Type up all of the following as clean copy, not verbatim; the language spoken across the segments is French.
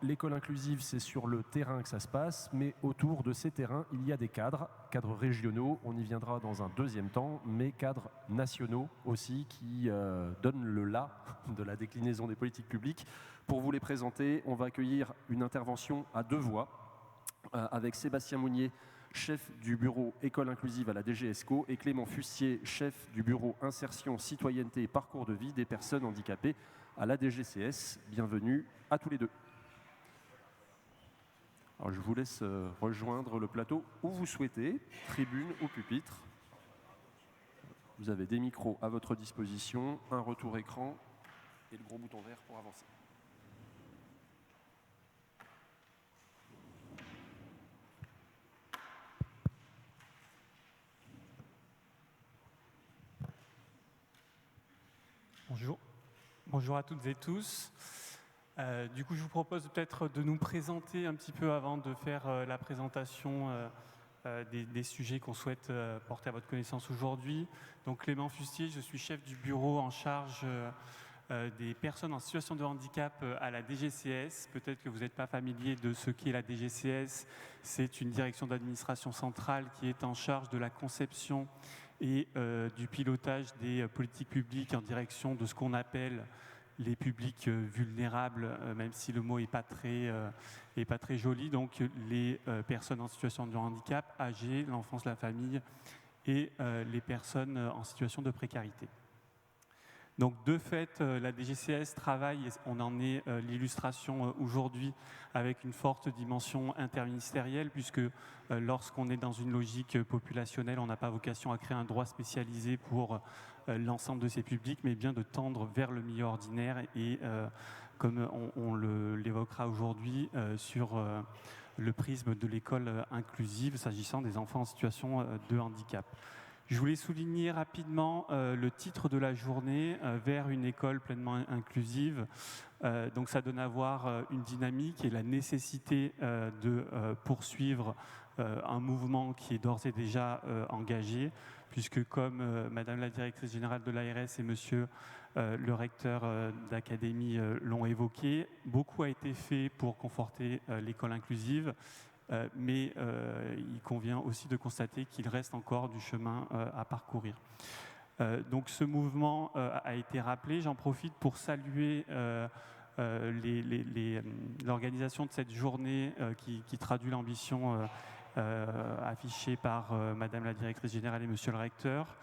l'école inclusive, c'est sur le terrain que ça se passe, mais autour de ces terrains, il y a des cadres régionaux, on y viendra dans un deuxième temps, mais cadres nationaux aussi, qui donnent le là de la déclinaison des politiques publiques. Pour vous les présenter, on va accueillir une intervention à deux voix, avec Sébastien Mounier, chef du bureau École inclusive à la DGESCO, et Clément Fustier, chef du bureau Insertion, Citoyenneté et Parcours de vie des personnes handicapées à la DGCS. Bienvenue à tous les deux. Alors je vous laisse rejoindre le plateau où vous souhaitez, tribune ou pupitre. Vous avez des micros à votre disposition, un retour écran et le gros bouton vert pour avancer. Bonjour à toutes et tous. Du coup, je vous propose peut-être de nous présenter un petit peu avant de faire la présentation des sujets qu'on souhaite porter à votre connaissance aujourd'hui. Donc, Clément Fustier, je suis chef du bureau en charge des personnes en situation de handicap à la DGCS. Peut-être que vous n'êtes pas familier de ce qu'est la DGCS. C'est une direction d'administration centrale qui est en charge de la conception et du pilotage des politiques publiques en direction de ce qu'on appelle les publics vulnérables, même si le mot n'est pas très joli, donc les personnes en situation de handicap, âgées, l'enfance, la famille et les personnes en situation de précarité. Donc de fait, la DGCS travaille, et on en est l'illustration aujourd'hui, avec une forte dimension interministérielle, puisque lorsqu'on est dans une logique populationnelle, on n'a pas vocation à créer un droit spécialisé pour l'ensemble de ces publics, mais bien de tendre vers le milieu ordinaire et, comme on l'évoquera aujourd'hui, sur le prisme de l'école inclusive, s'agissant des enfants en situation de handicap. Je voulais souligner rapidement le titre de la journée, vers une école pleinement inclusive. Donc ça donne à voir une dynamique et la nécessité de poursuivre un mouvement qui est d'ores et déjà engagé, puisque comme Madame la directrice générale de l'ARS et Monsieur le recteur d'académie l'ont évoqué, beaucoup a été fait pour conforter l'école inclusive. Mais il convient aussi de constater qu'il reste encore du chemin à parcourir. Donc ce mouvement a été rappelé. J'en profite pour saluer l'organisation de cette journée qui traduit l'ambition affichée par Madame la directrice générale et Monsieur le recteur.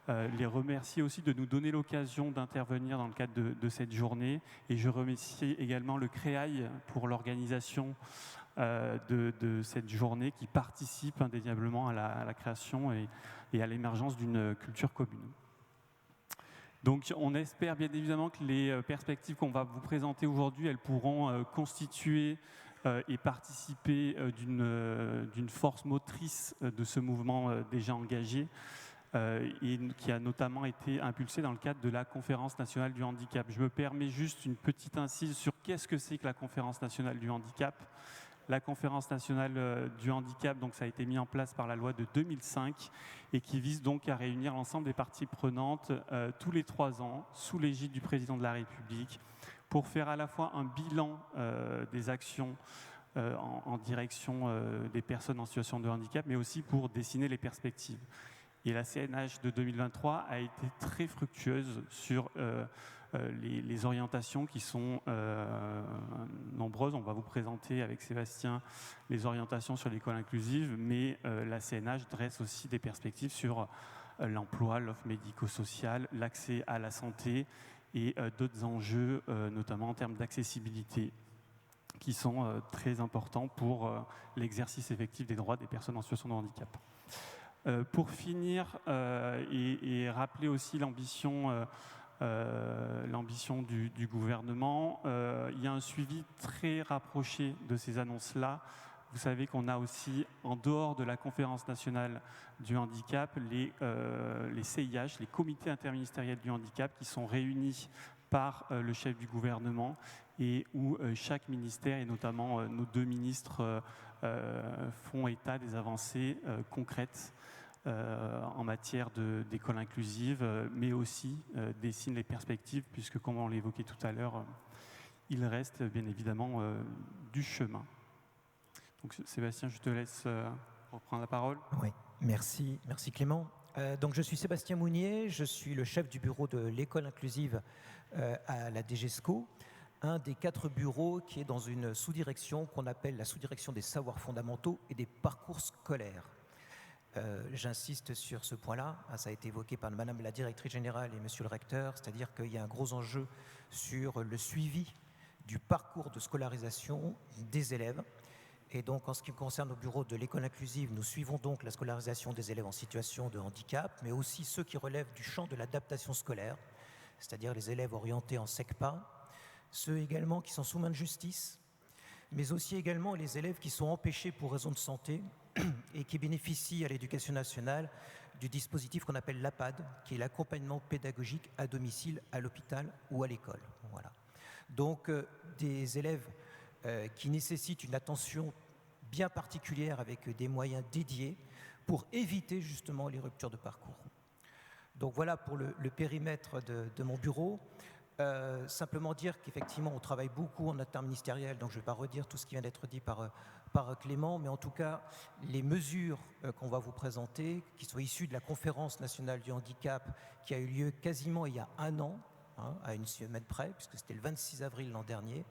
Les remercier aussi de nous donner l'occasion d'intervenir dans le cadre de cette journée. Et je remercie également le CREAI pour l'organisation de cette journée qui participe indéniablement à la création et à l'émergence d'une culture commune. Donc on espère bien évidemment que les perspectives qu'on va vous présenter aujourd'hui, elles pourront constituer et participer d'une force motrice de ce mouvement déjà engagé, et qui a notamment été impulsé dans le cadre de la Conférence nationale du handicap. Je me permets juste une petite incise sur qu'est-ce que c'est que la Conférence nationale du handicap. La Conférence nationale du handicap, donc ça a été mis en place par la loi de 2005 et qui vise donc à réunir l'ensemble des parties prenantes tous les 3 ans sous l'égide du président de la République pour faire à la fois un bilan des actions en direction des personnes en situation de handicap, mais aussi pour dessiner les perspectives. Et la CNH de 2023 a été très fructueuse sur les orientations qui sont nombreuses. On va vous présenter avec Sébastien les orientations sur l'école inclusive, mais la CNH dresse aussi des perspectives sur l'emploi, l'offre médico-sociale, l'accès à la santé et d'autres enjeux, notamment en termes d'accessibilité, qui sont très importants pour l'exercice effectif des droits des personnes en situation de handicap. Pour finir, et rappeler aussi l'ambition du gouvernement, il y a un suivi très rapproché de ces annonces-là. Vous savez qu'on a aussi, en dehors de la Conférence nationale du handicap, les CIH, les comités interministériels du handicap, qui sont réunis par le chef du gouvernement et où chaque ministère, et notamment nos 2 ministres, font état des avancées concrètes en matière d'école inclusive, mais aussi dessinent les perspectives, puisque, comme on l'évoquait tout à l'heure, il reste bien évidemment du chemin. Donc Sébastien, je te laisse reprendre la parole. Oui, merci Clément. Donc je suis Sébastien Mounier, je suis le chef du bureau de l'école inclusive à la DGESCO, un des 4 bureaux qui est dans une sous-direction qu'on appelle la sous-direction des savoirs fondamentaux et des parcours scolaires. J'insiste sur ce point-là, ça a été évoqué par Madame la directrice générale et Monsieur le recteur, c'est-à-dire qu'il y a un gros enjeu sur le suivi du parcours de scolarisation des élèves. Et donc, en ce qui concerne au bureau de l'école inclusive, nous suivons donc la scolarisation des élèves en situation de handicap, mais aussi ceux qui relèvent du champ de l'adaptation scolaire, c'est-à-dire les élèves orientés en SECPA, ceux également qui sont sous main de justice, mais aussi également les élèves qui sont empêchés pour raison de santé et qui bénéficient à l'éducation nationale du dispositif qu'on appelle l'APAD, qui est l'accompagnement pédagogique à domicile, à l'hôpital ou à l'école. Voilà. Donc, des élèves qui nécessitent une attention bien particulière avec des moyens dédiés pour éviter justement les ruptures de parcours. Donc voilà pour le périmètre de mon bureau. Simplement dire qu'effectivement on travaille beaucoup en interministériel, donc je ne vais pas redire tout ce qui vient d'être dit par Clément, mais en tout cas les mesures qu'on va vous présenter, qui sont issues de la conférence nationale du handicap qui a eu lieu quasiment il y a un an, à une semaine près, puisque c'était le 26 avril l'an dernier,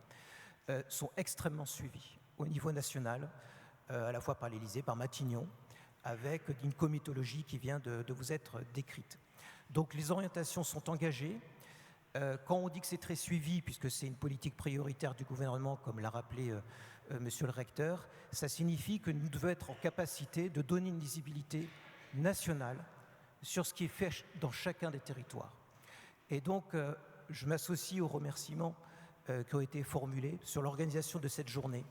sont extrêmement suivis au niveau national, à la fois par l'Élysée, par Matignon, avec une comitologie qui vient de vous être décrite. Donc les orientations sont engagées. Quand on dit que c'est très suivi, puisque c'est une politique prioritaire du gouvernement, comme l'a rappelé Monsieur le recteur, ça signifie que nous devons être en capacité de donner une lisibilité nationale sur ce qui est fait dans chacun des territoires. Et donc, je m'associe aux remerciements qui ont été formulés sur l'organisation de cette journée.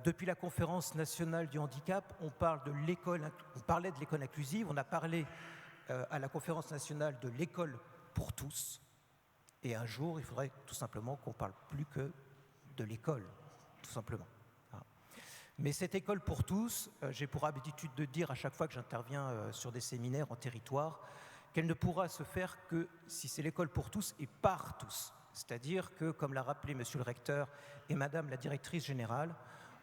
Depuis la conférence nationale du handicap, on parlait de l'école inclusive, on a parlé à la conférence nationale de l'école pour tous. Et un jour, il faudrait tout simplement qu'on ne parle plus que de l'école, tout simplement. Mais cette école pour tous, j'ai pour habitude de dire à chaque fois que j'interviens sur des séminaires en territoire, qu'elle ne pourra se faire que si c'est l'école pour tous et par tous. C'est-à-dire que, comme l'a rappelé Monsieur le recteur et Madame la directrice générale,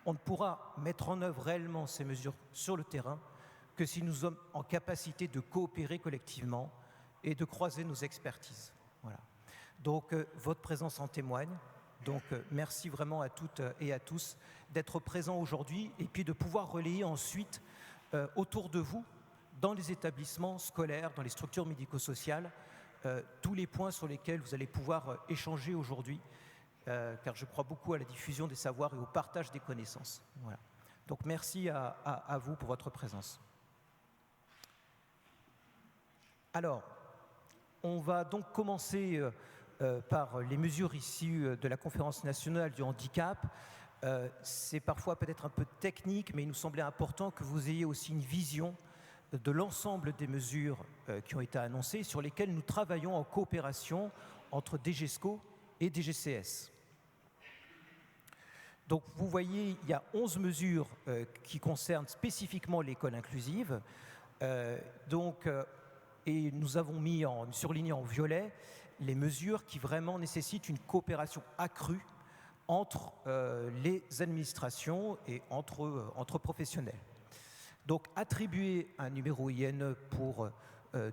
on ne pourra mettre en œuvre réellement ces mesures sur le terrain que si nous sommes en capacité de coopérer collectivement et de croiser nos expertises. Voilà. Donc, votre présence en témoigne. Donc, merci vraiment à toutes et à tous d'être présents aujourd'hui et puis de pouvoir relayer ensuite autour de vous, dans les établissements scolaires, dans les structures médico-sociales, tous les points sur lesquels vous allez pouvoir échanger aujourd'hui, car je crois beaucoup à la diffusion des savoirs et au partage des connaissances. Voilà. Donc, merci à vous pour votre présence. Alors, on va donc commencer par les mesures issues de la conférence nationale du handicap. C'est parfois peut-être un peu technique, mais il nous semblait important que vous ayez aussi une vision de l'ensemble des mesures qui ont été annoncées, sur lesquelles nous travaillons en coopération entre DGESCO et DGCS. Donc vous voyez, il y a 11 mesures qui concernent spécifiquement l'école inclusive. Et nous avons surligné en violet les mesures qui vraiment nécessitent une coopération accrue entre les administrations et entre professionnels. Donc, attribuer un numéro INE pour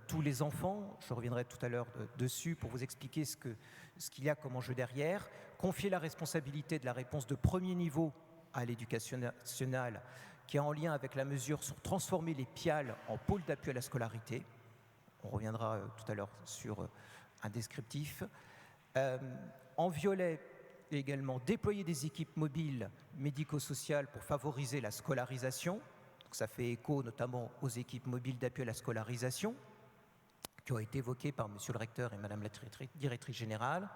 tous les enfants, je reviendrai tout à l'heure dessus pour vous expliquer ce qu'il y a comme enjeu derrière, confier la responsabilité de la réponse de premier niveau à l'éducation nationale, qui est en lien avec la mesure sur transformer les PIAL en pôle d'appui à la scolarité. On reviendra tout à l'heure sur un descriptif. En violet, également, déployer des équipes mobiles médico-sociales pour favoriser la scolarisation. Donc, ça fait écho notamment aux équipes mobiles d'appui à la scolarisation qui ont été évoquées par Monsieur le recteur et Madame la directrice générale.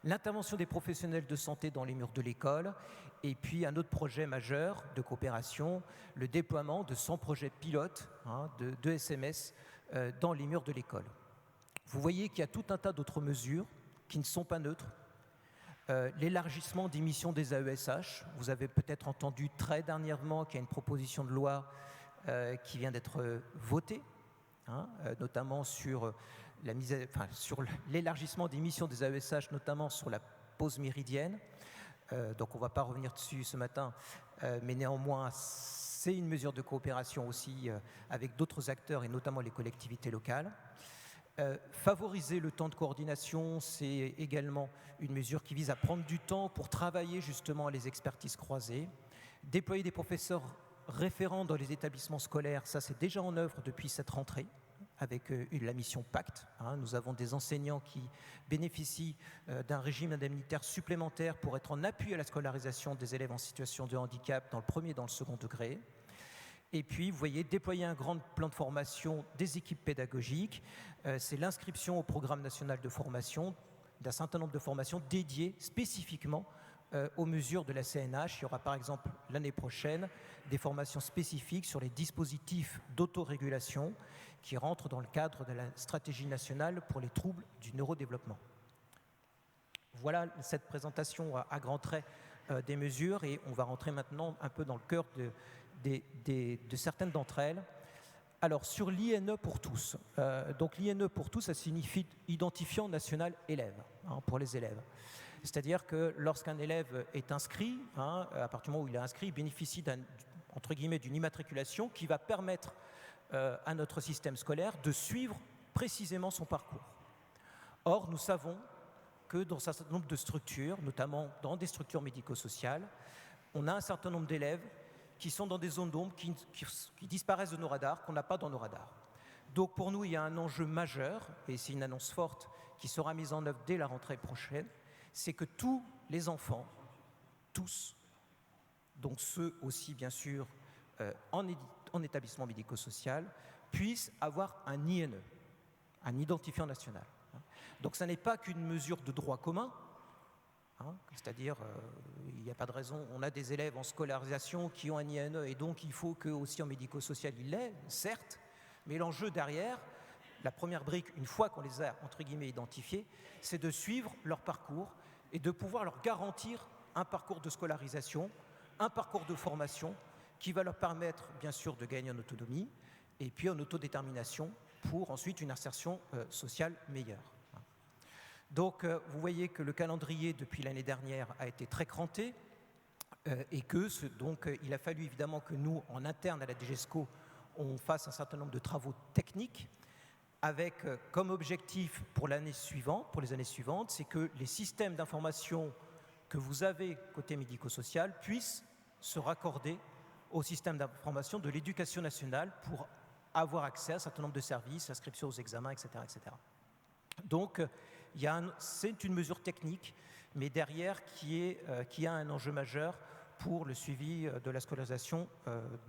L'intervention des professionnels de santé dans les murs de l'école. Et puis un autre projet majeur de coopération, le déploiement de 100 projets pilotes de SMS dans les murs de l'école. Vous voyez qu'il y a tout un tas d'autres mesures qui ne sont pas neutres. L'élargissement des missions des AESH. Vous avez peut-être entendu très dernièrement qu'il y a une proposition de loi qui vient d'être votée, notamment sur l'élargissement des missions des AESH, notamment sur la pause méridienne. Donc on ne va pas revenir dessus ce matin, mais néanmoins, c'est une mesure de coopération aussi avec d'autres acteurs et notamment les collectivités locales. Favoriser le temps de coordination, c'est également une mesure qui vise à prendre du temps pour travailler justement les expertises croisées. Déployer des professeurs référents dans les établissements scolaires, ça c'est déjà en œuvre depuis cette rentrée avec la mission Pacte. Nous avons des enseignants qui bénéficient d'un régime indemnitaire supplémentaire pour être en appui à la scolarisation des élèves en situation de handicap dans le premier et dans le second degré. Et puis, vous voyez, déployer un grand plan de formation des équipes pédagogiques, c'est l'inscription au programme national de formation d'un certain nombre de formations dédiées spécifiquement aux mesures de la CNH. Il y aura par exemple l'année prochaine des formations spécifiques sur les dispositifs d'autorégulation qui rentrent dans le cadre de la stratégie nationale pour les troubles du neurodéveloppement. Voilà cette présentation à grands traits des mesures et on va rentrer maintenant un peu dans le cœur de certaines d'entre elles. Alors, sur l'INE pour tous. Donc, l'INE pour tous, ça signifie identifiant national élève, pour les élèves. C'est-à-dire que lorsqu'un élève est inscrit, à partir du moment où il est inscrit, il bénéficie entre guillemets, d'une immatriculation qui va permettre à notre système scolaire de suivre précisément son parcours. Or, nous savons que dans un certain nombre de structures, notamment dans des structures médico-sociales, on a un certain nombre d'élèves qui sont dans des zones d'ombre, qui disparaissent de nos radars, qu'on n'a pas dans nos radars. Donc pour nous, il y a un enjeu majeur, et c'est une annonce forte qui sera mise en œuvre dès la rentrée prochaine, c'est que tous les enfants, tous, donc ceux aussi bien sûr en établissement médico-social, puissent avoir un INE, un identifiant national. Donc ça n'est pas qu'une mesure de droit commun, c'est-à-dire, il n'y a pas de raison, on a des élèves en scolarisation qui ont un INE et donc il faut que aussi en médico-social il l'ait, certes, mais l'enjeu derrière, la première brique, une fois qu'on les a entre guillemets identifiés, c'est de suivre leur parcours et de pouvoir leur garantir un parcours de scolarisation, un parcours de formation qui va leur permettre bien sûr de gagner en autonomie et puis en autodétermination pour ensuite une insertion sociale meilleure. Donc, vous voyez que le calendrier, depuis l'année dernière, a été très cranté et que donc, il a fallu évidemment que nous, en interne à la DGESCO, on fasse un certain nombre de travaux techniques avec comme objectif pour les années suivantes, c'est que les systèmes d'information que vous avez côté médico-social puissent se raccorder au système d'information de l'éducation nationale pour avoir accès à un certain nombre de services, inscription aux examens, etc. etc. Donc, c'est une mesure technique, mais derrière qui a un enjeu majeur pour le suivi de la scolarisation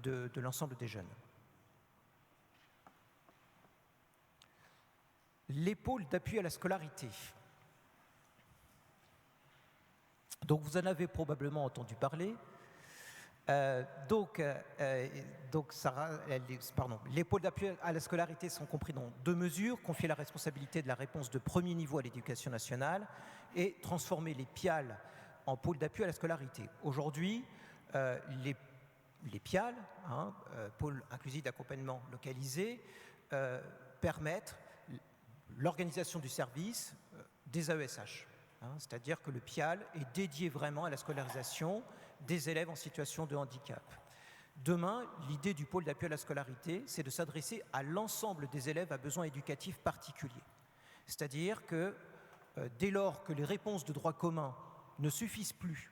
de l'ensemble des jeunes. Les pôles d'appui à la scolarité. Donc vous en avez probablement entendu parler. Les pôles d'appui à la scolarité sont compris dans deux mesures, confier la responsabilité de la réponse de premier niveau à l'éducation nationale et transformer les PIAL en pôles d'appui à la scolarité. Aujourd'hui, les PIAL, pôles inclusifs d'accompagnement localisé, permettent l'organisation du service des AESH. C'est-à-dire que le PIAL est dédié vraiment à la scolarisation des élèves en situation de handicap. Demain, l'idée du pôle d'appui à la scolarité, c'est de s'adresser à l'ensemble des élèves à besoins éducatifs particuliers. C'est-à-dire que dès lors que les réponses de droit commun ne suffisent plus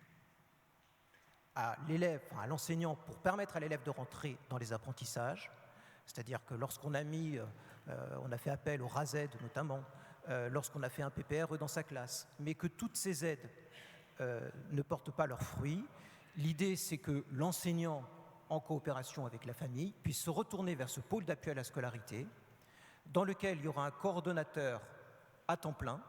à l'élève, à l'enseignant pour permettre à l'élève de rentrer dans les apprentissages, c'est-à-dire que lorsqu'on on a fait appel au RASED notamment, lorsqu'on a fait un PPRE dans sa classe, mais que toutes ces aides ne portent pas leurs fruits, l'idée c'est que l'enseignant, en coopération avec la famille, puisse se retourner vers ce pôle d'appui à la scolarité, dans lequel il y aura un coordonnateur à temps plein,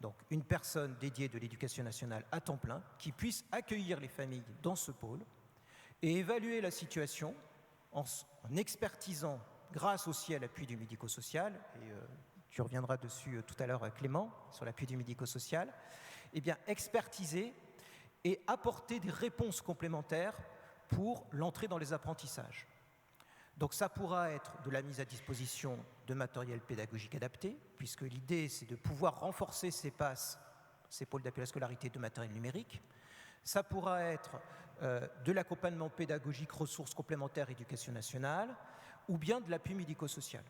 donc une personne dédiée de l'éducation nationale à temps plein, qui puisse accueillir les familles dans ce pôle et évaluer la situation en expertisant, grâce aussi à l'appui du médico-social, et tu reviendras dessus tout à l'heure Clément, sur l'appui du médico-social, eh bien expertiser et apporter des réponses complémentaires pour l'entrée dans les apprentissages. Donc ça pourra être de la mise à disposition de matériel pédagogique adapté, puisque l'idée c'est de pouvoir renforcer ces PAS ces pôles d'appui à la scolarité de matériel numérique. Ça pourra être de l'accompagnement pédagogique, ressources complémentaires, éducation nationale, ou bien de l'appui médico-social.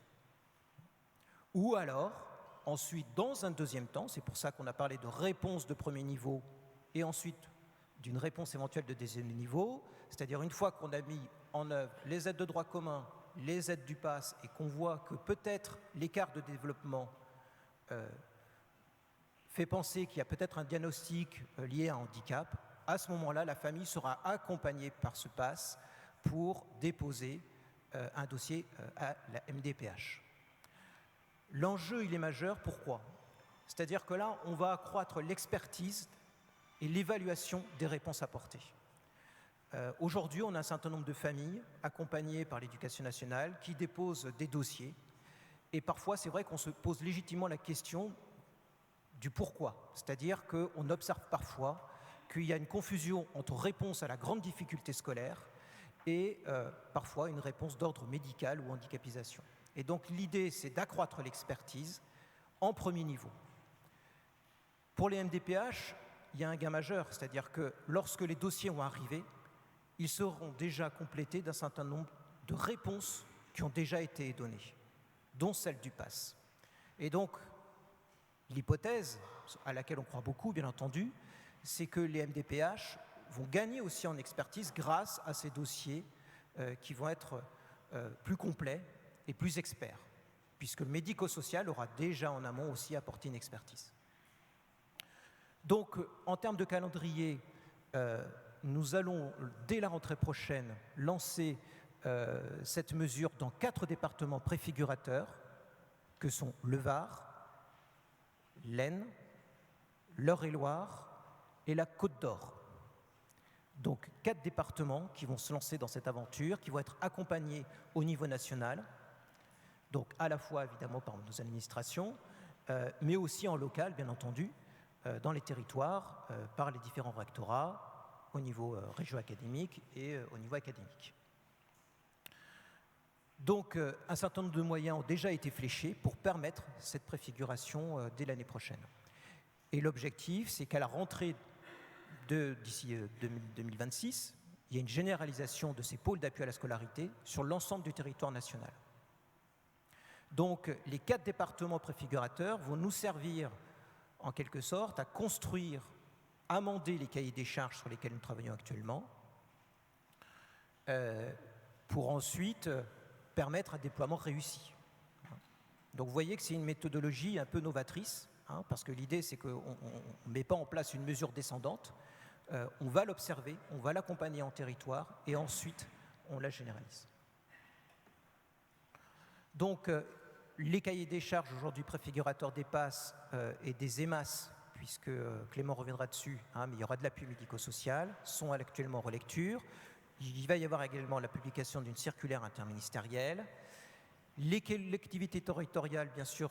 Ou alors, ensuite, dans un deuxième temps, c'est pour ça qu'on a parlé de réponse de premier niveau et ensuite d'une réponse éventuelle de deuxième niveau, c'est-à-dire une fois qu'on a mis en œuvre les aides de droit commun, les aides du PASS et qu'on voit que peut-être l'écart de développement fait penser qu'il y a peut-être un diagnostic lié à un handicap, à ce moment-là, la famille sera accompagnée par ce PASS pour déposer un dossier à la MDPH. L'enjeu, il est majeur, pourquoi? C'est-à-dire que là, on va accroître l'expertise et l'évaluation des réponses apportées. Aujourd'hui, on a un certain nombre de familles accompagnées par l'Éducation nationale qui déposent des dossiers. Et parfois, c'est vrai qu'on se pose légitimement la question du pourquoi. C'est-à-dire qu'on observe parfois qu'il y a une confusion entre réponse à la grande difficulté scolaire et parfois une réponse d'ordre médical ou handicapisation. Et donc l'idée, c'est d'accroître l'expertise en premier niveau. Pour les MDPH, il y a un gain majeur, c'est-à-dire que lorsque les dossiers vont arriver, ils seront déjà complétés d'un certain nombre de réponses qui ont déjà été données, dont celle du PASS. Et donc, l'hypothèse à laquelle on croit beaucoup, bien entendu, c'est que les MDPH vont gagner aussi en expertise grâce à ces dossiers qui vont être plus complets et plus experts, puisque le médico-social aura déjà en amont aussi apporté une expertise. Donc, en termes de calendrier, nous allons, dès la rentrée prochaine, lancer cette mesure dans 4 départements préfigurateurs, que sont le Var, l'Aisne, l'Eure-et-Loir et la Côte d'Or. Donc 4 départements qui vont se lancer dans cette aventure, qui vont être accompagnés au niveau national, donc à la fois évidemment par nos administrations, mais aussi en local, bien entendu, dans les territoires, par les différents rectorats, au niveau régio-académique et au niveau académique. Donc un certain nombre de moyens ont déjà été fléchés pour permettre cette préfiguration dès l'année prochaine. Et l'objectif, c'est qu'à la rentrée d'ici 2026, il y ait une généralisation de ces pôles d'appui à la scolarité sur l'ensemble du territoire national. Donc les 4 départements préfigurateurs vont nous servir en quelque sorte à construire, amender les cahiers des charges sur lesquels nous travaillons actuellement, pour ensuite permettre un déploiement réussi. Donc vous voyez que c'est une méthodologie un peu novatrice, parce que l'idée c'est qu'on ne met pas en place une mesure descendante, on va l'observer, on va l'accompagner en territoire et ensuite on la généralise. Donc les cahiers des charges aujourd'hui préfigurateurs des PASS et des EMAS, puisque Clément reviendra dessus, mais il y aura de l'appui médico-social, sont actuellement en relecture. Il va y avoir également la publication d'une circulaire interministérielle. Les collectivités territoriales, bien sûr,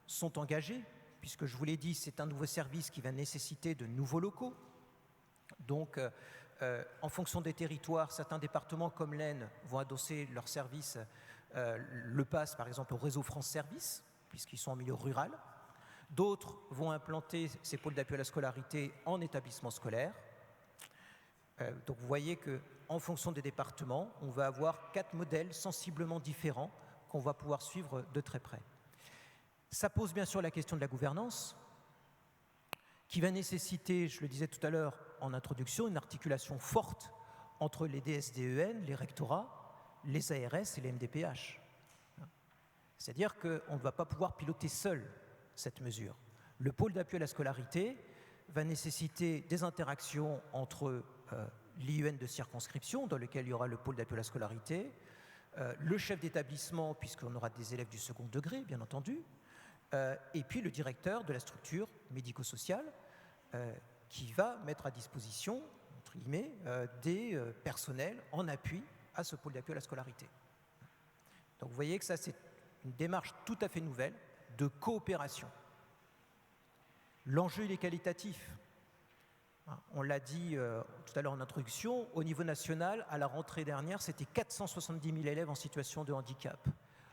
sont engagées, puisque je vous l'ai dit, c'est un nouveau service qui va nécessiter de nouveaux locaux. Donc, en fonction des territoires, certains départements comme l'Aisne vont adosser leur service, le PASS par exemple, au réseau France Service, puisqu'ils sont en milieu rural. D'autres vont implanter ces pôles d'appui à la scolarité en établissement scolaire. Donc vous voyez qu'en fonction des départements, on va avoir 4 modèles sensiblement différents qu'on va pouvoir suivre de très près. Ça pose bien sûr la question de la gouvernance, qui va nécessiter, je le disais tout à l'heure en introduction, une articulation forte entre les DSDEN, les rectorats, les ARS et les MDPH. C'est-à-dire qu'on ne va pas pouvoir piloter seul cette mesure. Le pôle d'appui à la scolarité va nécessiter des interactions entre l'IUN de circonscription, dans lequel il y aura le pôle d'appui à la scolarité, le chef d'établissement, puisqu'on aura des élèves du second degré, bien entendu, et puis le directeur de la structure médico-sociale qui va mettre à disposition, entre guillemets, des personnels en appui à ce pôle d'appui à la scolarité. Donc vous voyez que ça, c'est une démarche tout à fait nouvelle de coopération. L'enjeu, il est qualitatif. On l'a dit tout à l'heure en introduction, au niveau national, à la rentrée dernière, c'était 470 000 élèves en situation de handicap.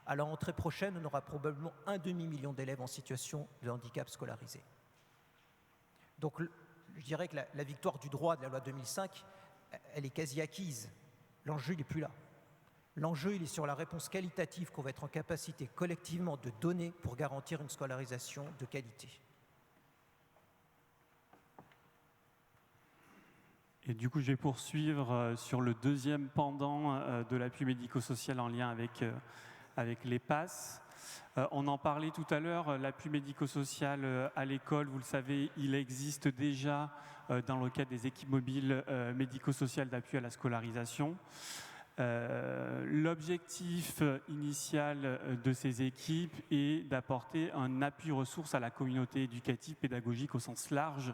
À la rentrée prochaine, on aura probablement un demi-million d'élèves en situation de handicap scolarisés. Donc je dirais que la victoire du droit de la loi 2005, elle est quasi acquise. L'enjeu, il n'est plus là. L'enjeu, il est sur la réponse qualitative qu'on va être en capacité collectivement de donner pour garantir une scolarisation de qualité. Et du coup, je vais poursuivre sur le deuxième pendant de l'appui médico-social en lien avec les PASS. On en parlait tout à l'heure, l'appui médico-social à l'école, vous le savez, il existe déjà dans le cadre des équipes mobiles médico-sociales d'appui à la scolarisation. L'objectif initial de ces équipes est d'apporter un appui ressource à la communauté éducative pédagogique au sens large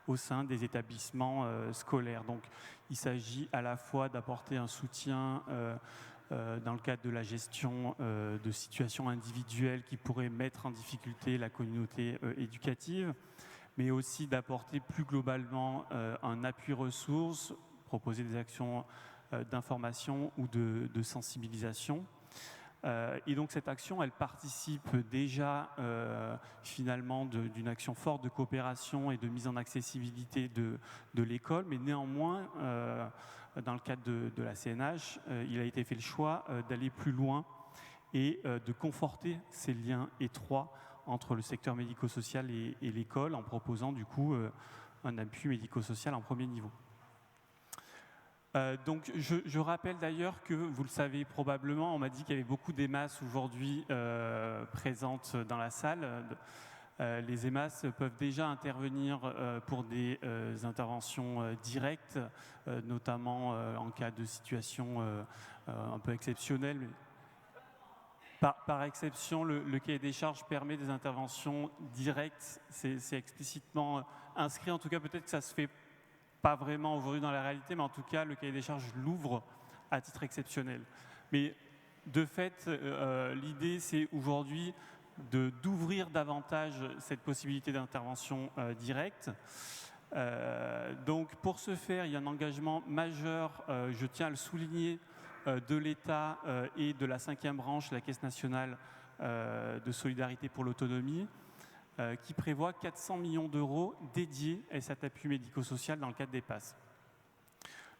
au sein des établissements scolaires. Donc, il s'agit à la fois d'apporter un soutien dans le cadre de la gestion de situations individuelles qui pourraient mettre en difficulté la communauté éducative, mais aussi d'apporter plus globalement un appui ressources, proposer des actions d'information ou de sensibilisation. Et donc cette action, elle participe déjà finalement d'une action forte de coopération et de mise en accessibilité de l'école, mais néanmoins, dans le cadre de la CNH, il a été fait le choix d'aller plus loin et de conforter ces liens étroits entre le secteur médico-social et l'école en proposant du coup un appui médico-social en premier niveau. Donc je rappelle d'ailleurs que, vous le savez probablement, on m'a dit qu'il y avait beaucoup d'EMAS aujourd'hui présentes dans la salle. Les EMAS peuvent déjà intervenir pour des interventions directes, notamment en cas de situation un peu exceptionnelle. Par exception, le cahier des charges permet des interventions directes. C'est explicitement inscrit, en tout cas peut-être que ça se fait pas vraiment aujourd'hui dans la réalité, mais en tout cas, le cahier des charges l'ouvre à titre exceptionnel. Mais de fait, l'idée, c'est aujourd'hui d'ouvrir davantage cette possibilité d'intervention directe. Donc, pour ce faire, il y a un engagement majeur, je tiens à le souligner, de l'État et de la 5e branche, la Caisse nationale de solidarité pour l'autonomie, qui prévoit 400 millions d'euros dédiés à cet appui médico-social dans le cadre des PASS.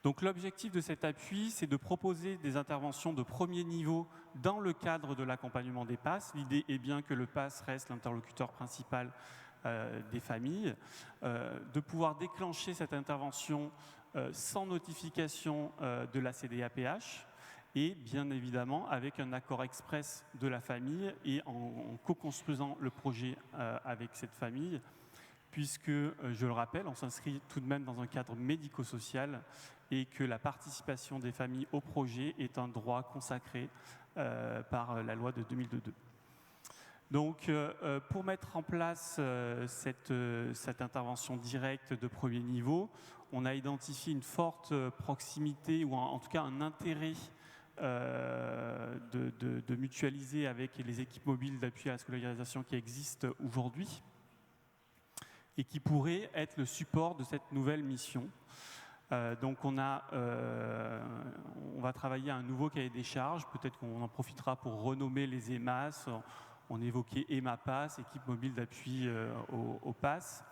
Donc l'objectif de cet appui, c'est de proposer des interventions de premier niveau dans le cadre de l'accompagnement des PASS. L'idée est bien que le PASS reste l'interlocuteur principal des familles, de pouvoir déclencher cette intervention sans notification de la CDAPH, et bien évidemment avec un accord express de la famille et en co-construisant le projet avec cette famille, puisque, je le rappelle, on s'inscrit tout de même dans un cadre médico-social et que la participation des familles au projet est un droit consacré par la loi de 2002. Donc, pour mettre en place cette intervention directe de premier niveau, on a identifié une forte proximité, ou en tout cas un intérêt de mutualiser avec les équipes mobiles d'appui à la scolarisation qui existent aujourd'hui et qui pourraient être le support de cette nouvelle mission. Donc on va travailler à un nouveau cahier des charges, peut-être qu'on en profitera pour renommer les EMAS, on évoquait EMAPAS, équipe mobile d'appui au PASS.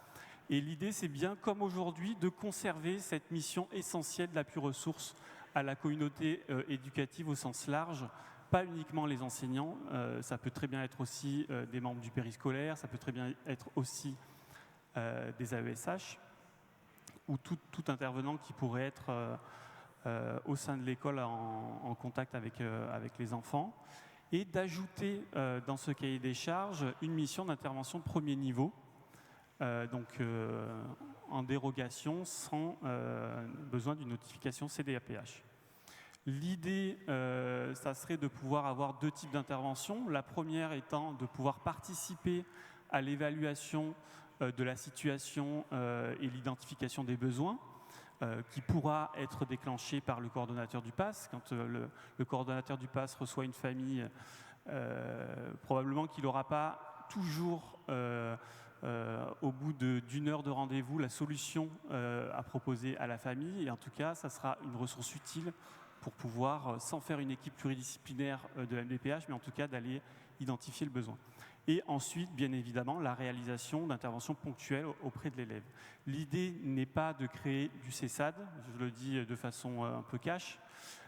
Et l'idée, c'est bien, comme aujourd'hui, de conserver cette mission essentielle de l'appui ressources à la communauté éducative au sens large, pas uniquement les enseignants, ça peut très bien être aussi des membres du périscolaire, ça peut très bien être aussi des AESH, ou tout intervenant qui pourrait être au sein de l'école en contact avec les enfants, et d'ajouter dans ce cahier des charges une mission d'intervention de premier niveau, donc en dérogation sans besoin d'une notification CDAPH. L'idée, ça serait de pouvoir avoir deux types d'interventions. La première étant de pouvoir participer à l'évaluation de la situation et l'identification des besoins, qui pourra être déclenchée par le coordonnateur du PASS. Quand le coordonnateur du PASS reçoit une famille, probablement qu'il n'aura pas toujours au bout d'une heure de rendez-vous la solution à proposer à la famille, et en tout cas ça sera une ressource utile pour pouvoir, sans faire une équipe pluridisciplinaire de la MDPH, mais en tout cas d'aller identifier le besoin. Et ensuite, bien évidemment, la réalisation d'interventions ponctuelles auprès de l'élève. L'idée n'est pas de créer du CESAD, je le dis de façon un peu cash.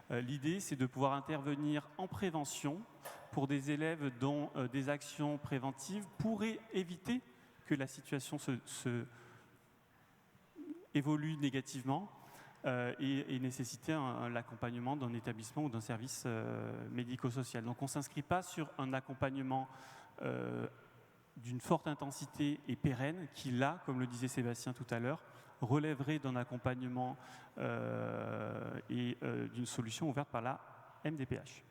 L'idée, c'est de pouvoir intervenir en prévention pour des élèves dont des actions préventives pourraient éviter que la situation évolue négativement et nécessiter l'accompagnement d'un établissement ou d'un service médico-social. Donc on ne s'inscrit pas sur un accompagnement d'une forte intensité et pérenne qui, là, comme le disait Sébastien tout à l'heure, relèverait d'un accompagnement et d'une solution ouverte par la MDPH.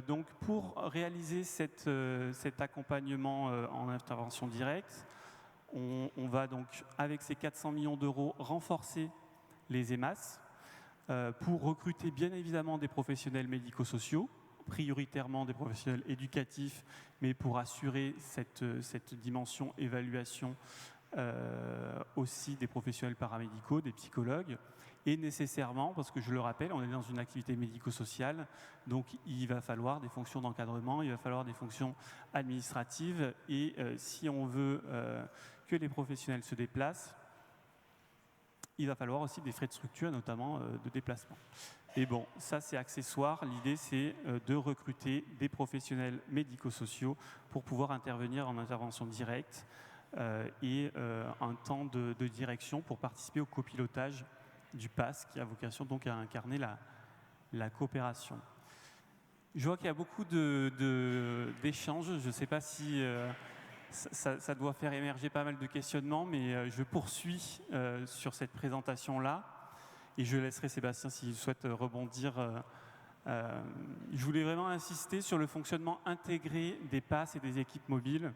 Donc pour réaliser cet accompagnement en intervention directe, on va donc, avec ces 400 millions d'euros, renforcer les EMAS pour recruter bien évidemment des professionnels médico-sociaux, prioritairement des professionnels éducatifs, mais pour assurer cette dimension évaluation aussi des professionnels paramédicaux, des psychologues, et nécessairement, parce que je le rappelle, on est dans une activité médico-sociale, donc il va falloir des fonctions d'encadrement, il va falloir des fonctions administratives, et si on veut que les professionnels se déplacent, il va falloir aussi des frais de structure, notamment de déplacement. Et bon, ça c'est accessoire, l'idée c'est de recruter des professionnels médico-sociaux pour pouvoir intervenir en intervention directe et un temps de direction pour participer au copilotage du PASS qui a vocation donc à incarner la coopération. Je vois qu'il y a beaucoup d'échanges, je ne sais pas si ça doit faire émerger pas mal de questionnements, mais je poursuis sur cette présentation-là et je laisserai Sébastien s'il souhaite rebondir. Je voulais vraiment insister sur le fonctionnement intégré des PASS et des équipes mobiles.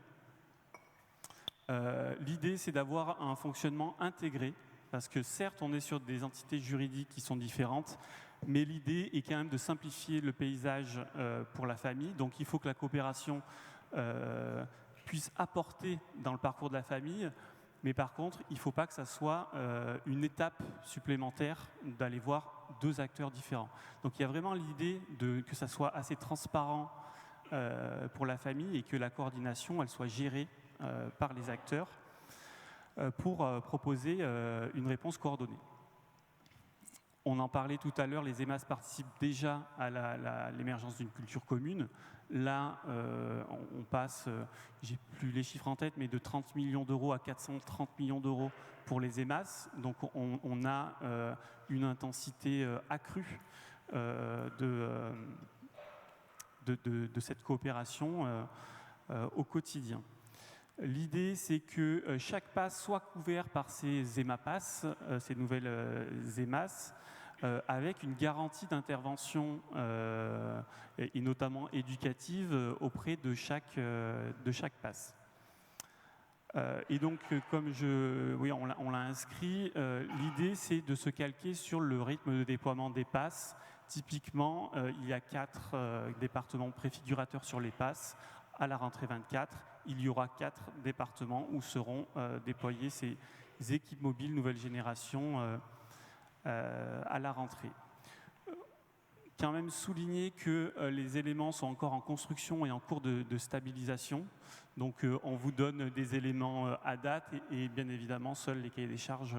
L'idée, c'est d'avoir un fonctionnement intégré, parce que certes, on est sur des entités juridiques qui sont différentes, mais l'idée est quand même de simplifier le paysage pour la famille. Donc il faut que la coopération puisse apporter dans le parcours de la famille, mais par contre, il ne faut pas que ça soit une étape supplémentaire d'aller voir deux acteurs différents. Donc il y a vraiment l'idée que ça soit assez transparent pour la famille et que la coordination, elle soit gérée par les acteurs pour proposer une réponse coordonnée. On en parlait tout à l'heure, les EMAS participent déjà à l'émergence d'une culture commune. Là, on passe, j'ai plus les chiffres en tête, mais de 30 millions d'euros à 430 millions d'euros pour les EMAS. Donc on a une intensité accrue de cette coopération au quotidien. L'idée, c'est que chaque PASS soit couvert par ces EMAPASS, ces nouvelles EMAS, avec une garantie d'intervention et notamment éducative auprès de chaque PASS. Et donc, comme on l'a inscrit, l'idée, c'est de se calquer sur le rythme de déploiement des PASS. Typiquement, il y a 4 départements préfigurateurs sur les PASS. À la rentrée 24, il y aura 4 départements où seront déployées ces équipes mobiles nouvelle génération à la rentrée. Quand même souligner que les éléments sont encore en construction et en cours de stabilisation. Donc on vous donne des éléments à date et bien évidemment seuls les cahiers des charges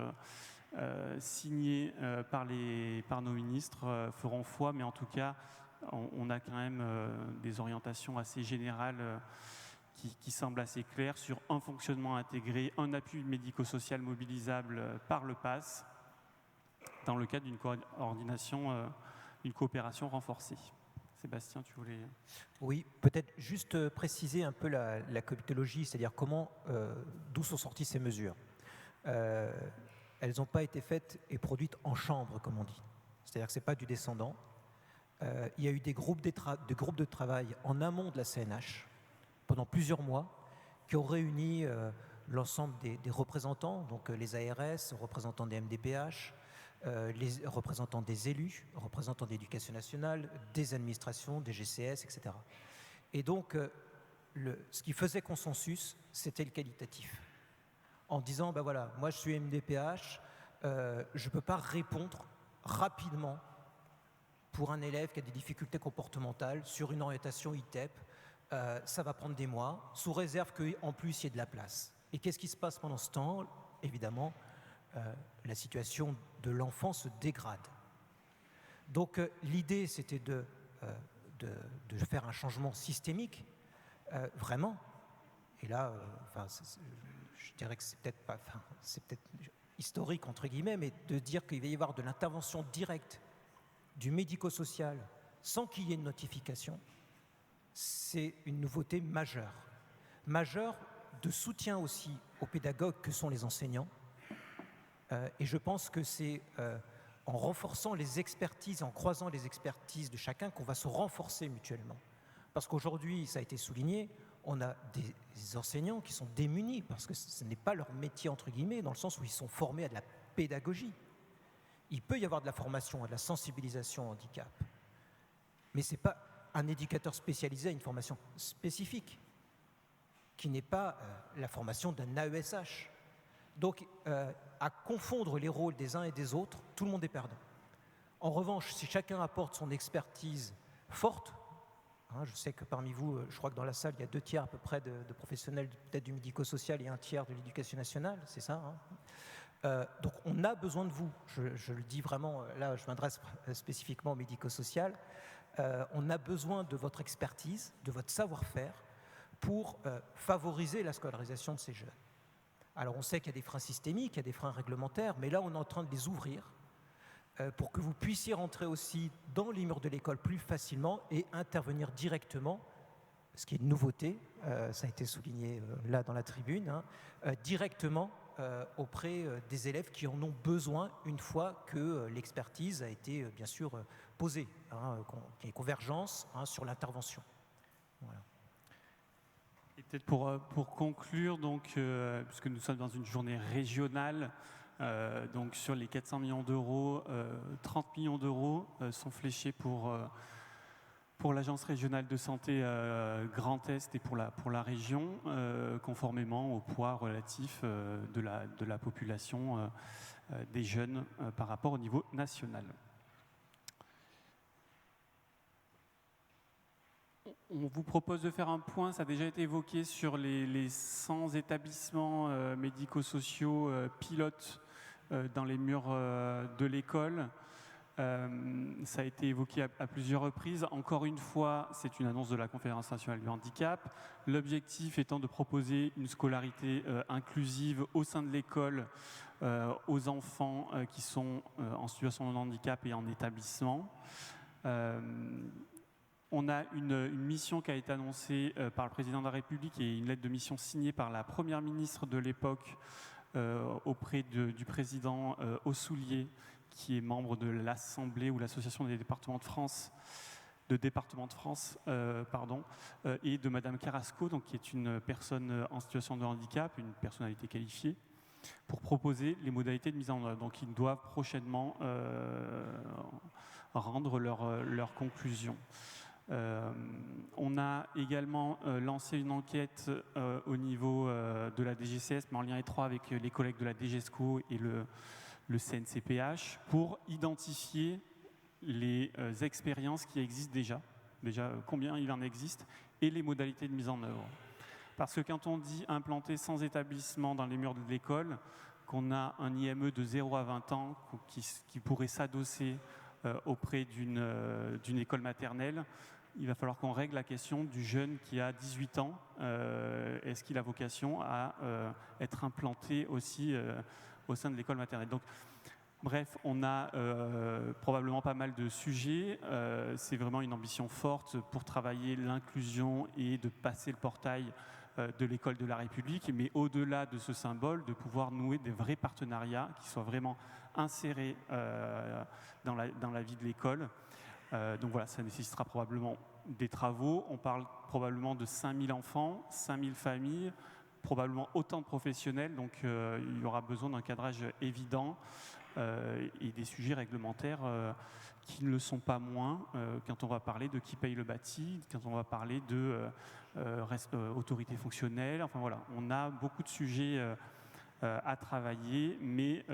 signés par nos ministres feront foi, mais en tout cas on a quand même des orientations assez générales qui semblent assez claires sur un fonctionnement intégré, un appui médico-social mobilisable par le PASS dans le cadre d'une coordination, une coopération renforcée. Sébastien, tu voulais... Oui, peut-être juste préciser un peu la comitologie, c'est-à-dire d'où sont sorties ces mesures. Elles n'ont pas été faites et produites en chambre, comme on dit. C'est-à-dire que ce n'est pas du descendant. Il y a eu des groupes de travail en amont de la CNH pendant plusieurs mois qui ont réuni l'ensemble des représentants, donc les ARS, représentants des MDPH, les représentants des élus, représentants d'éducation nationale, des administrations, des GCS, etc. Et donc, ce qui faisait consensus, c'était le qualitatif. En disant, ben voilà, moi je suis MDPH, je ne peux pas répondre rapidement pour un élève qui a des difficultés comportementales sur une orientation ITEP ça va prendre des mois, sous réserve qu'en plus il y ait de la place. Et qu'est-ce qui se passe pendant ce temps? Évidemment, la situation de l'enfant se dégrade. Donc l'idée, c'était de faire un changement systémique, vraiment. Et là, je dirais que c'est peut-être historique, entre guillemets, mais de dire qu'il va y avoir de l'intervention directe du médico-social sans qu'il y ait une notification, c'est une nouveauté majeure. Majeure de soutien aussi aux pédagogues que sont les enseignants. Et je pense que c'est en renforçant les expertises, en croisant les expertises de chacun qu'on va se renforcer mutuellement. Parce qu'aujourd'hui, ça a été souligné, on a des enseignants qui sont démunis parce que ce n'est pas leur métier, entre guillemets, dans le sens où ils sont formés à de la pédagogie. Il peut y avoir de la formation à de la sensibilisation au handicap, mais ce n'est pas un éducateur spécialisé à une formation spécifique, qui n'est pas la formation d'un AESH. Donc, à confondre les rôles des uns et des autres, tout le monde est perdant. En revanche, si chacun apporte son expertise forte, je sais que parmi vous, je crois que dans la salle, il y a 2 tiers à peu près de professionnels peut-être du médico-social et 1 tiers de l'éducation nationale, c'est ça, donc on a besoin de vous, je le dis vraiment, là je m'adresse spécifiquement au médico-social, on a besoin de votre expertise, de votre savoir-faire pour favoriser la scolarisation de ces jeunes. Alors on sait qu'il y a des freins systémiques, il y a des freins réglementaires, mais là on est en train de les ouvrir pour que vous puissiez rentrer aussi dans les murs de l'école plus facilement et intervenir directement, ce qui est une nouveauté, ça a été souligné là dans la tribune, directement auprès des élèves qui en ont besoin une fois que l'expertise a été bien sûr posée, qu'il y ait convergence sur l'intervention. Voilà. Et peut-être pour conclure, donc, puisque nous sommes dans une journée régionale, donc sur les 400 millions d'euros, 30 millions d'euros sont fléchés pour l'Agence régionale de santé Grand Est et pour la région, conformément au poids relatif de la population des jeunes par rapport au niveau national. On vous propose de faire un point, ça a déjà été évoqué, sur les 100 établissements médico-sociaux pilotes dans les murs de l'école. Ça a été évoqué à plusieurs reprises. Encore une fois, c'est une annonce de la Conférence nationale du handicap. L'objectif étant de proposer une scolarité inclusive au sein de l'école aux enfants qui sont en situation de handicap et en établissement. On a une mission qui a été annoncée par le président de la République et une lettre de mission signée par la première ministre de l'époque auprès du président Ossoulier, qui est membre de l'Assemblée ou l'Association des départements de France, et de Madame Carrasco, donc, qui est une personne en situation de handicap, une personnalité qualifiée, pour proposer les modalités de mise en œuvre. Donc ils doivent prochainement rendre leurs conclusions. On a également lancé une enquête au niveau de la DGCS, mais en lien étroit avec les collègues de la DGESCO et le CNCPH, pour identifier les expériences qui existent déjà combien il en existe, et les modalités de mise en œuvre. Parce que quand on dit implanter 100 établissements dans les murs de l'école, qu'on a un IME de 0 à 20 ans qui pourrait s'adosser auprès d'une école maternelle, il va falloir qu'on règle la question du jeune qui a 18 ans. Est-ce qu'il a vocation à être implanté aussi au sein de l'école maternelle? Donc, bref, on a probablement pas mal de sujets. C'est vraiment une ambition forte pour travailler l'inclusion et de passer le portail de l'école de la République, mais au-delà de ce symbole, de pouvoir nouer des vrais partenariats qui soient vraiment insérés dans la vie de l'école. Donc voilà, ça nécessitera probablement des travaux. On parle probablement de 5000 enfants, 5000 familles, probablement autant de professionnels. Donc il y aura besoin d'un cadrage évident et des sujets réglementaires qui ne le sont pas moins quand on va parler de qui paye le bâti, quand on va parler de autorité fonctionnelle. Enfin voilà, on a beaucoup de sujets à travailler, mais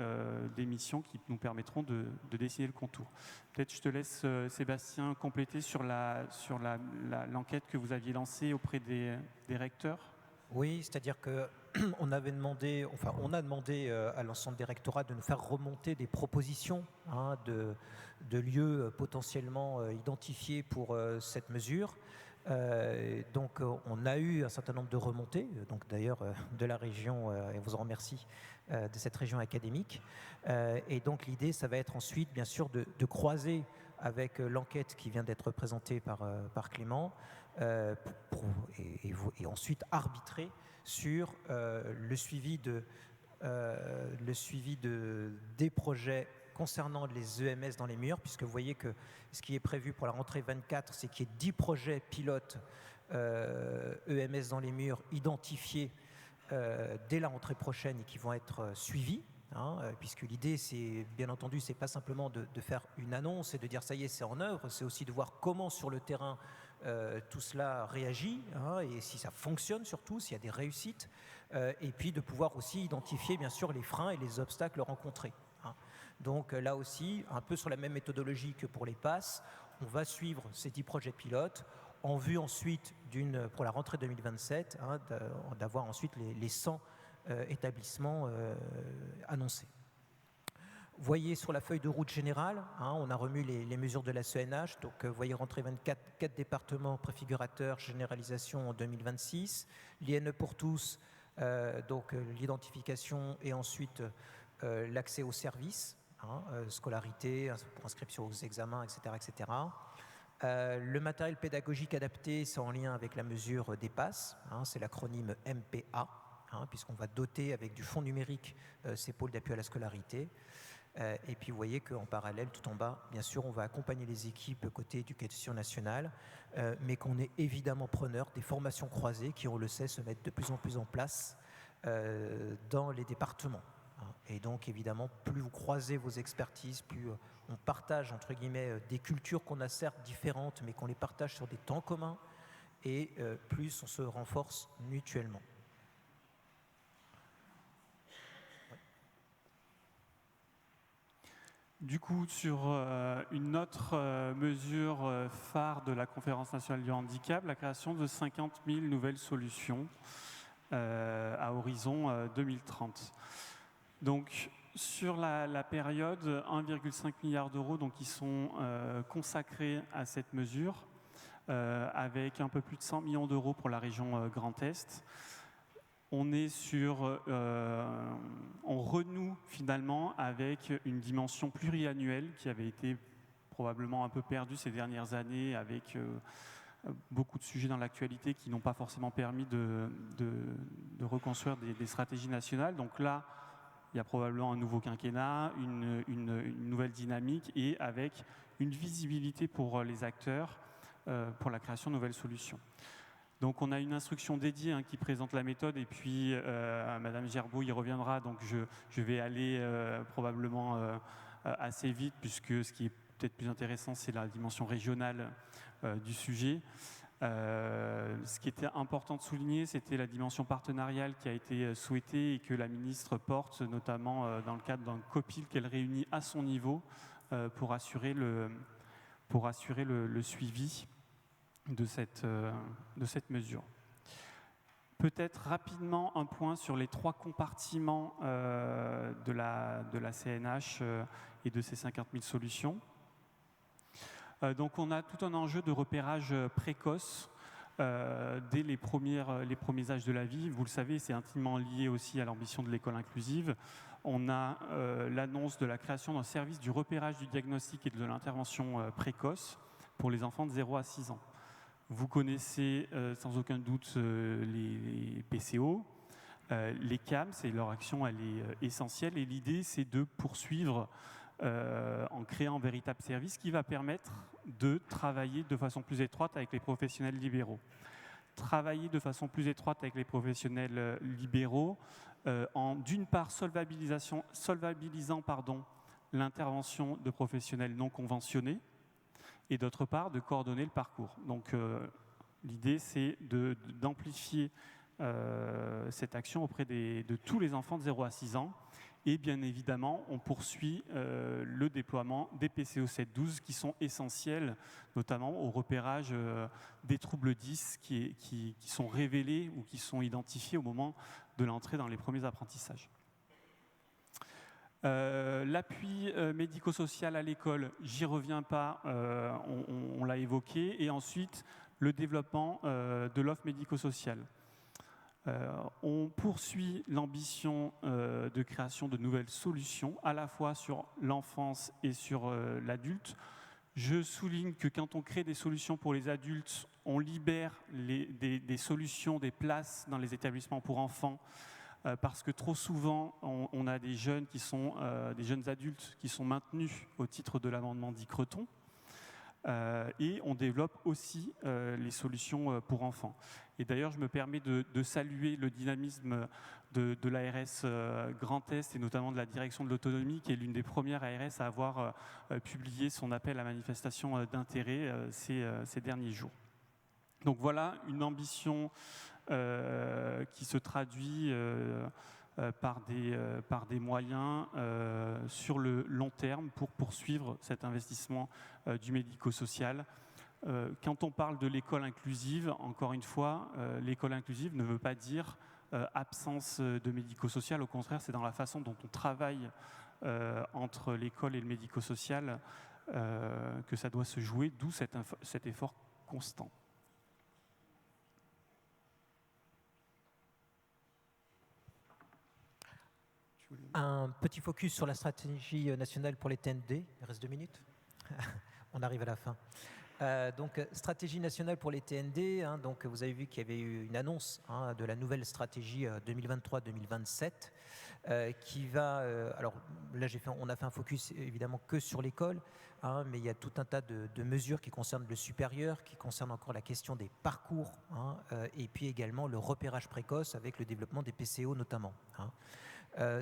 des missions qui nous permettront de dessiner le contour. Peut-être je te laisse, Sébastien, compléter sur l'enquête que vous aviez lancée auprès des recteurs. Oui, c'est-à-dire que on a demandé à l'ensemble des rectorats de nous faire remonter des propositions de lieux potentiellement identifiés pour cette mesure. Donc on a eu un certain nombre de remontées, donc d'ailleurs de la région, et vous en remercie, de cette région académique. Et donc l'idée, ça va être ensuite, bien sûr, de croiser avec l'enquête qui vient d'être présentée par Clément, et ensuite arbitrer sur le suivi des projets concernant les EMS dans les murs, puisque vous voyez que ce qui est prévu pour la rentrée 24, c'est qu'il y ait 10 projets pilotes EMS dans les murs identifiés dès la rentrée prochaine et qui vont être suivis. Puisque l'idée, c'est bien entendu, c'est pas simplement de faire une annonce et de dire ça y est, c'est en œuvre, c'est aussi de voir comment sur le terrain tout cela réagit, et si ça fonctionne surtout, s'il y a des réussites, et puis de pouvoir aussi identifier bien sûr les freins et les obstacles rencontrés. Donc là aussi, un peu sur la même méthodologie que pour les passes, on va suivre ces 10 projets pilotes en vue ensuite pour la rentrée 2027, d'avoir ensuite les 100 établissements annoncés. Vous voyez sur la feuille de route générale, on a remis les mesures de la CNH. Donc vous voyez rentrée 24, 4 départements préfigurateurs, généralisation en 2026. L'INE pour tous, donc l'identification et ensuite l'accès aux services, scolarité, pour inscription aux examens, etc. etc. Le matériel pédagogique adapté, c'est en lien avec la mesure des passes, c'est l'acronyme MPA, puisqu'on va doter avec du fonds numérique ces pôles d'appui à la scolarité. Et puis vous voyez qu'en parallèle, tout en bas, bien sûr, on va accompagner les équipes côté éducation nationale, mais qu'on est évidemment preneur des formations croisées qui, on le sait, se mettent de plus en plus en place dans les départements. Et donc évidemment, plus vous croisez vos expertises, plus on partage entre guillemets des cultures qu'on a certes différentes, mais qu'on les partage sur des temps communs, et plus on se renforce mutuellement. Du coup, sur une autre mesure phare de la Conférence nationale du handicap, la création de 50 000 nouvelles solutions à horizon 2030. Donc, sur la période, 1,5 milliard d'euros qui sont consacrés à cette mesure, avec un peu plus de 100 millions d'euros pour la région Grand Est. On est on renoue finalement avec une dimension pluriannuelle qui avait été probablement un peu perdue ces dernières années avec beaucoup de sujets dans l'actualité qui n'ont pas forcément permis de reconstruire des stratégies nationales. Donc là, il y a probablement un nouveau quinquennat, une nouvelle dynamique et avec une visibilité pour les acteurs pour la création de nouvelles solutions. Donc on a une instruction dédiée qui présente la méthode et puis Madame Gerbeau y reviendra, donc je vais aller probablement assez vite puisque ce qui est peut-être plus intéressant c'est la dimension régionale du sujet. Ce qui était important de souligner, c'était la dimension partenariale qui a été souhaitée et que la ministre porte, notamment dans le cadre d'un COPIL qu'elle réunit à son niveau pour assurer le suivi de cette mesure. Peut-être rapidement un point sur les 3 compartiments de la CNH et de ces 50 000 solutions. Donc on a tout un enjeu de repérage précoce dès les premiers âges de la vie. Vous le savez, c'est intimement lié aussi à l'ambition de l'école inclusive. On a l'annonce de la création d'un service du repérage, du diagnostic et de l'intervention précoce pour les enfants de 0 à 6 ans. Vous connaissez sans aucun doute les PCO, les CAMS, et leur action elle est essentielle. Et l'idée, c'est de poursuivre en créant un véritable service qui va permettre de travailler de façon plus étroite avec les professionnels libéraux. Travailler de façon plus étroite avec les professionnels libéraux en, d'une part, solvabilisant l'intervention de professionnels non conventionnés, et d'autre part, de coordonner le parcours. Donc, l'idée, c'est d'amplifier cette action auprès de tous les enfants de 0 à 6 ans. Et bien évidemment, on poursuit le déploiement des PCO 7-12 qui sont essentiels, notamment au repérage des troubles 10 qui sont révélés ou qui sont identifiés au moment de l'entrée dans les premiers apprentissages. L'appui médico-social à l'école, j'y reviens pas, on l'a évoqué. Et ensuite, le développement de l'offre médico-sociale. On poursuit l'ambition de création de nouvelles solutions, à la fois sur l'enfance et sur l'adulte. Je souligne que quand on crée des solutions pour les adultes, on libère des solutions, des places dans les établissements pour enfants, parce que trop souvent, on a des jeunes des jeunes adultes qui sont maintenus au titre de l'amendement dit Creton. Et on développe aussi les solutions pour enfants. Et d'ailleurs, je me permets de saluer le dynamisme de l'ARS Grand Est et notamment de la direction de l'autonomie, qui est l'une des premières ARS à avoir publié son appel à manifestation d'intérêt ces derniers jours. Donc voilà une ambition qui se traduit par des moyens sur le long terme pour poursuivre cet investissement du médico-social. Quand on parle de l'école inclusive, encore une fois, l'école inclusive ne veut pas dire absence de médico-social. Au contraire, c'est dans la façon dont on travaille entre l'école et le médico-social que ça doit se jouer, d'où cet effort constant. Un petit focus sur la stratégie nationale pour les TND. Il reste 2 minutes. On arrive à la fin. Donc, stratégie nationale pour les TND. Donc, vous avez vu qu'il y avait eu une annonce de la nouvelle stratégie 2023-2027 qui va. Alors là, on a fait un focus évidemment que sur l'école, mais il y a tout un tas de mesures qui concernent le supérieur, qui concernent encore la question des parcours, et puis également le repérage précoce avec le développement des PCO notamment.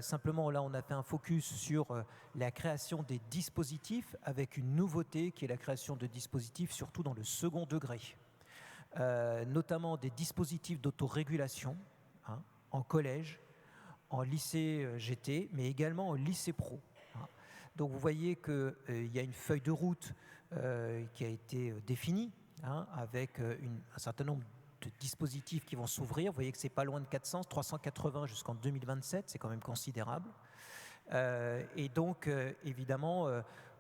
Simplement, là, on a fait un focus sur la création des dispositifs avec une nouveauté qui est la création de dispositifs surtout dans le second degré, notamment des dispositifs d'autorégulation en collège, en lycée GT, mais également en lycée pro. Donc, vous voyez qu'il y a une feuille de route qui a été définie avec un certain nombre de dispositifs qui vont s'ouvrir. Vous voyez que c'est pas loin de 400, 380 jusqu'en 2027, c'est quand même considérable. Et donc, évidemment,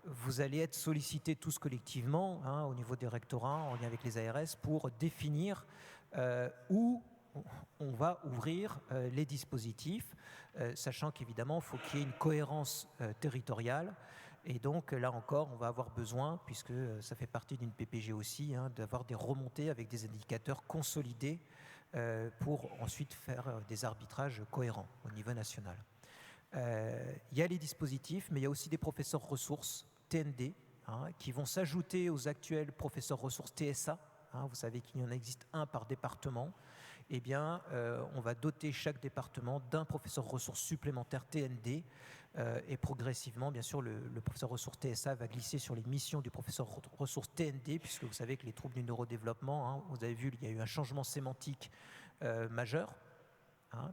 vous allez être sollicités tous collectivement au niveau des rectorats, en lien avec les ARS, pour définir où on va ouvrir les dispositifs, sachant qu'évidemment, il faut qu'il y ait une cohérence territoriale. Et donc là encore, on va avoir besoin, puisque ça fait partie d'une PPG aussi, d'avoir des remontées avec des indicateurs consolidés pour ensuite faire des arbitrages cohérents au niveau national. Il y a les dispositifs, mais il y a aussi des professeurs ressources TND qui vont s'ajouter aux actuels professeurs ressources TSA. Vous savez qu'il y en existe un par département. Eh bien, on va doter chaque département d'un professeur ressources supplémentaire TND et progressivement, bien sûr, le professeur ressources TSA va glisser sur les missions du professeur ressources TND, puisque vous savez que les troubles du neurodéveloppement, vous avez vu, il y a eu un changement sémantique majeur,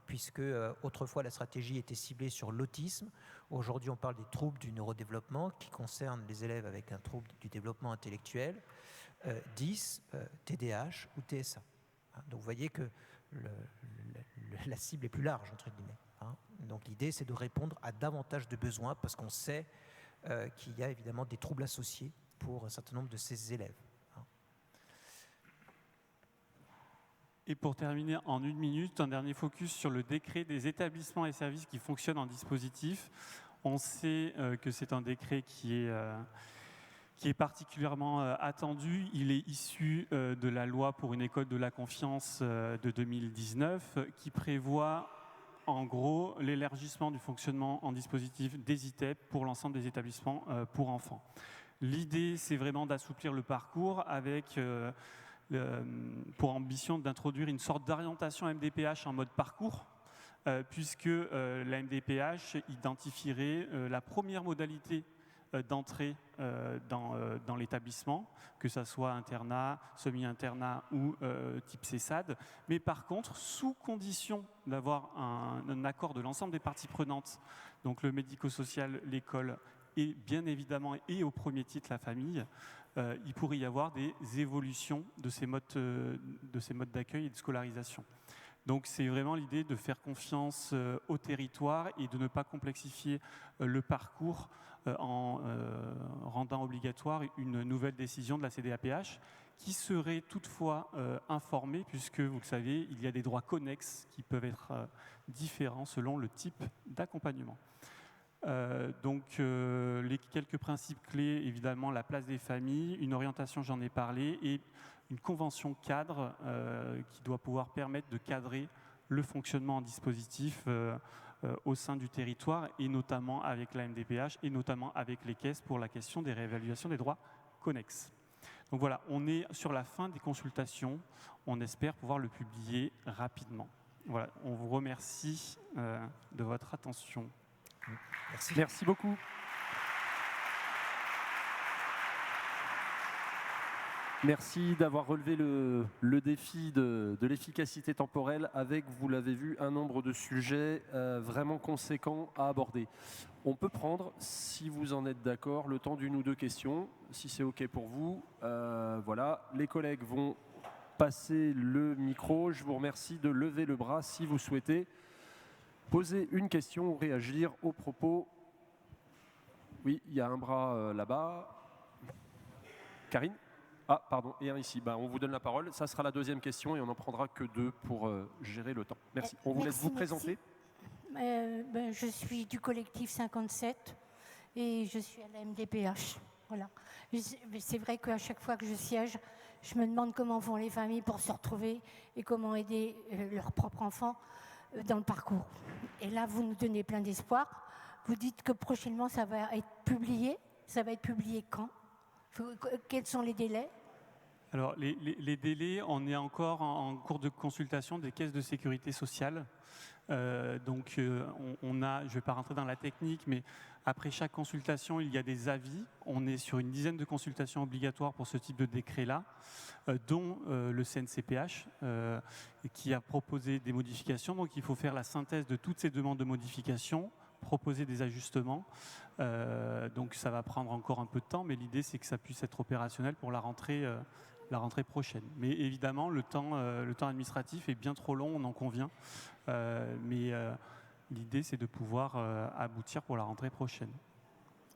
puisque autrefois la stratégie était ciblée sur l'autisme. Aujourd'hui, on parle des troubles du neurodéveloppement qui concernent les élèves avec un trouble du développement intellectuel, 10, TDAH ou TSA. Donc vous voyez que la cible est plus large, entre guillemets. Donc l'idée, c'est de répondre à davantage de besoins parce qu'on sait qu'il y a évidemment des troubles associés pour un certain nombre de ces élèves. Et pour terminer en 1 minute, un dernier focus sur le décret des établissements et services qui fonctionnent en dispositif. On sait que c'est un décret qui est particulièrement attendu. Il est issu de la loi pour une école de la confiance de 2019 qui prévoit en gros l'élargissement du fonctionnement en dispositif des ITEP pour l'ensemble des établissements pour enfants. L'idée, c'est vraiment d'assouplir le parcours avec pour ambition d'introduire une sorte d'orientation MDPH en mode parcours, puisque la MDPH identifierait la première modalité d'entrée dans l'établissement, que ce soit internat, semi-internat ou type CESAD. Mais par contre, sous condition d'avoir un accord de l'ensemble des parties prenantes, donc le médico-social, l'école et bien évidemment, et au premier titre, la famille, il pourrait y avoir des évolutions de ces modes d'accueil et de scolarisation. Donc c'est vraiment l'idée de faire confiance au territoire et de ne pas complexifier le parcours en rendant obligatoire une nouvelle décision de la CDAPH qui serait toutefois informée, puisque vous le savez, il y a des droits connexes qui peuvent être différents selon le type d'accompagnement. Les quelques principes clés, évidemment, la place des familles, une orientation, j'en ai parlé, et une convention cadre qui doit pouvoir permettre de cadrer le fonctionnement en dispositif au sein du territoire, et notamment avec la MDPH, et notamment avec les caisses pour la question des réévaluations des droits connexes. Donc voilà, on est sur la fin des consultations, on espère pouvoir le publier rapidement. Voilà, on vous remercie de votre attention. Merci. Merci beaucoup. Merci d'avoir relevé le défi de l'efficacité temporelle avec, vous l'avez vu, un nombre de sujets vraiment conséquents à aborder. On peut prendre, si vous en êtes d'accord, le temps d'une ou deux questions, si c'est OK pour vous. Voilà, les collègues vont passer le micro. Je vous remercie de lever le bras si vous souhaitez poser une question ou réagir aux propos. Oui, il y a un bras là-bas. Karine ? Ah, pardon, et un ici. On vous donne la parole. Ça sera la deuxième question et on n'en prendra que deux pour gérer le temps. Merci. On vous laisse vous présenter. Je suis du collectif 57 et je suis à la MDPH. Voilà. C'est vrai qu'à chaque fois que je siège, je me demande comment font les familles pour se retrouver et comment aider leurs propres enfants dans le parcours. Et là, vous nous donnez plein d'espoir. Vous dites que prochainement, ça va être publié. Ça va être publié quand ? Quels sont les délais ? Alors, les délais, on est encore en cours de consultation des caisses de sécurité sociale. On a, je ne vais pas rentrer dans la technique, mais après chaque consultation, il y a des avis. On est sur une dizaine de consultations obligatoires pour ce type de décret-là, dont le CNCPH, qui a proposé des modifications. Donc, il faut faire la synthèse de toutes ces demandes de modification, proposer des ajustements. Donc, ça va prendre encore un peu de temps, mais l'idée, c'est que ça puisse être opérationnel pour la rentrée prochaine. Mais évidemment, le temps administratif est bien trop long, on en convient. Mais l'idée, c'est de pouvoir aboutir pour la rentrée prochaine.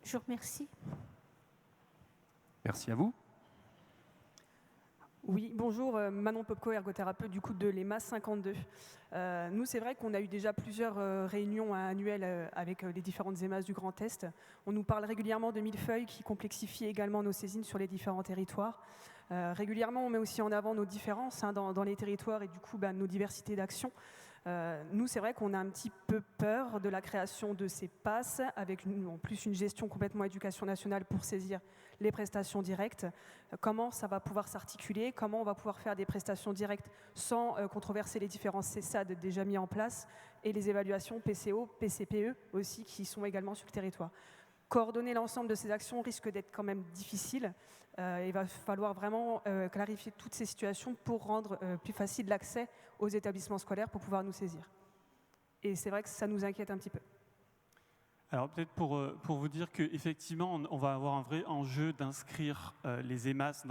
Je vous remercie. Merci à vous. Oui, bonjour, Manon Popko, ergothérapeute du coup de l'EMA 52. Nous, c'est vrai qu'on a eu déjà plusieurs réunions annuelles avec les différentes EMAS du Grand Est. On nous parle régulièrement de millefeuilles qui complexifient également nos saisines sur les différents territoires. Régulièrement, on met aussi en avant nos différences dans les territoires et du coup nos diversités d'actions. Nous, c'est vrai qu'on a un petit peu peur de la création de ces passes, avec en plus une gestion complètement éducation nationale pour saisir les prestations directes. Comment ça va pouvoir s'articuler ? Comment on va pouvoir faire des prestations directes sans controverser les différents CESAD déjà mis en place et les évaluations PCO, PCPE aussi qui sont également sur le territoire. Coordonner l'ensemble de ces actions risque d'être quand même difficile. Il va falloir vraiment clarifier toutes ces situations pour rendre plus facile l'accès aux établissements scolaires pour pouvoir nous saisir. Et c'est vrai que ça nous inquiète un petit peu. Alors peut-être pour vous dire qu'effectivement, on va avoir un vrai enjeu d'inscrire les EMAS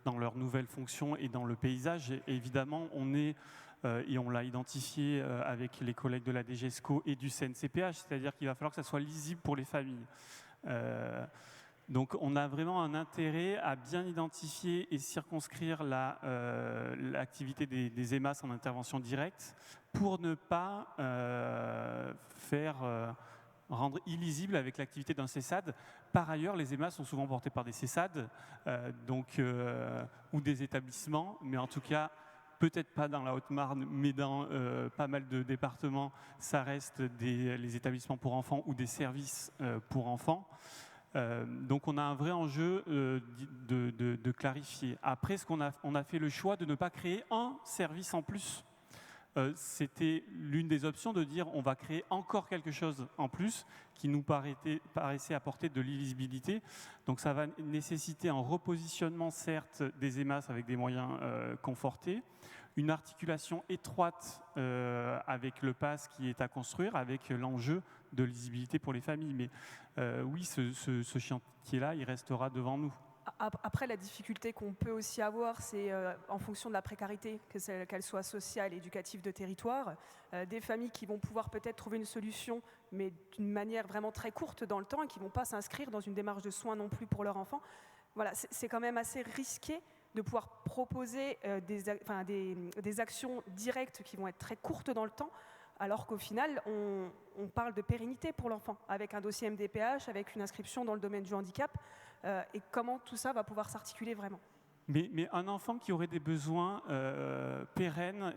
dans leurs nouvelles fonctions et dans le paysage. Et évidemment, et on l'a identifié avec les collègues de la DGESCO et du CNCPH, c'est-à-dire qu'il va falloir que ça soit lisible pour les familles. Donc on a vraiment un intérêt à bien identifier et circonscrire l'activité des EMAS en intervention directe pour ne pas rendre illisible avec l'activité d'un CESAD. Par ailleurs, les EMAS sont souvent portés par des CESAD ou des établissements, mais en tout cas, peut-être pas dans la Haute-Marne, mais dans pas mal de départements, ça reste les établissements pour enfants ou des services pour enfants. Donc on a un vrai enjeu de clarifier. Après, on a fait le choix de ne pas créer un service en plus c'était l'une des options de dire on va créer encore quelque chose en plus qui nous paraissait apporter de l'illisibilité. Donc ça va nécessiter un repositionnement certes des EMAS avec des moyens confortés, une articulation étroite avec le PASS qui est à construire, avec l'enjeu de lisibilité pour les familles. Mais oui, ce chantier-là, il restera devant nous. Après, la difficulté qu'on peut aussi avoir, c'est en fonction de la précarité, qu'elle soit sociale, éducative de territoire, des familles qui vont pouvoir peut-être trouver une solution, mais d'une manière vraiment très courte dans le temps et qui ne vont pas s'inscrire dans une démarche de soins non plus pour leur enfant. Voilà, c'est quand même assez risqué de pouvoir proposer des actions directes qui vont être très courtes dans le temps, alors qu'au final, on parle de pérennité pour l'enfant, avec un dossier MDPH, avec une inscription dans le domaine du handicap, et comment tout ça va pouvoir s'articuler vraiment. Mais un enfant qui aurait des besoins pérennes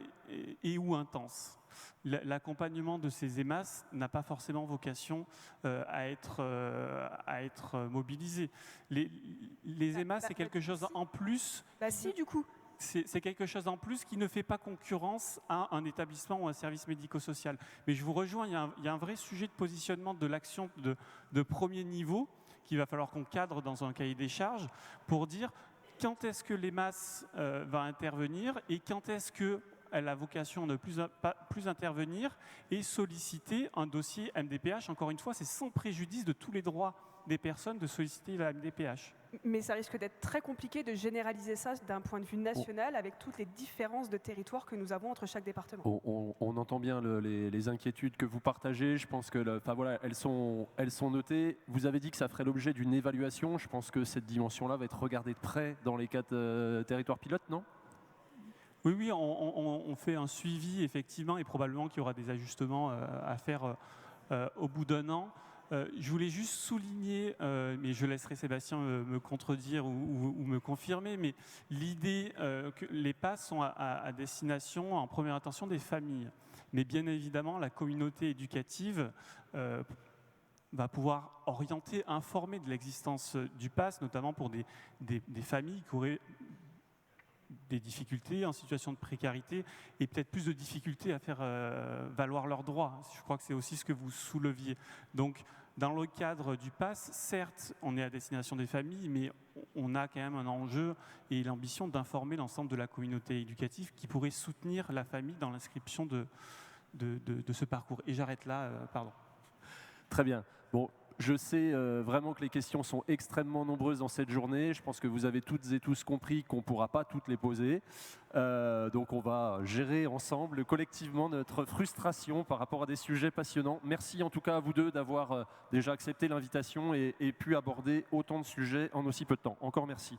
et ou intenses, l'accompagnement de ces EMAS n'a pas forcément vocation à être mobilisé. Les EMAS, c'est quelque chose en plus. Si, du coup. C'est quelque chose en plus qui ne fait pas concurrence à un établissement ou un service médico-social. Mais je vous rejoins, il y a un vrai sujet de positionnement de l'action de premier niveau qu'il va falloir qu'on cadre dans un cahier des charges pour dire quand est-ce que l'EMAS va intervenir et quand est-ce qu'elle a vocation de plus intervenir et solliciter un dossier MDPH. Encore une fois, c'est sans préjudice de tous les droits des personnes de solliciter la MDPH. Mais ça risque d'être très compliqué de généraliser ça d'un point de vue national avec toutes les différences de territoire que nous avons entre chaque département. On entend bien les inquiétudes que vous partagez. Je pense que elles sont notées. Vous avez dit que ça ferait l'objet d'une évaluation. Je pense que cette dimension-là va être regardée de près dans les 4 territoires pilotes, non ? Oui, on fait un suivi effectivement et probablement qu'il y aura des ajustements à faire au bout d'un an. Je voulais juste souligner, mais je laisserai Sébastien me contredire ou me confirmer, mais l'idée que les PASS sont à destination, en première intention, des familles. Mais bien évidemment, la communauté éducative va pouvoir orienter, informer de l'existence du PASS, notamment pour des familles qui auraient des difficultés en situation de précarité et peut-être plus de difficultés à faire valoir leurs droits. Je crois que c'est aussi ce que vous souleviez. Donc, dans le cadre du PASS, certes, on est à destination des familles, mais on a quand même un enjeu et l'ambition d'informer l'ensemble de la communauté éducative qui pourrait soutenir la famille dans l'inscription de ce parcours. Et j'arrête là, pardon. Très bien. Bon, je sais vraiment que les questions sont extrêmement nombreuses dans cette journée. Je pense que vous avez toutes et tous compris qu'on ne pourra pas toutes les poser. Donc on va gérer ensemble, collectivement, notre frustration par rapport à des sujets passionnants. Merci en tout cas à vous deux d'avoir déjà accepté l'invitation et pu aborder autant de sujets en aussi peu de temps. Encore merci.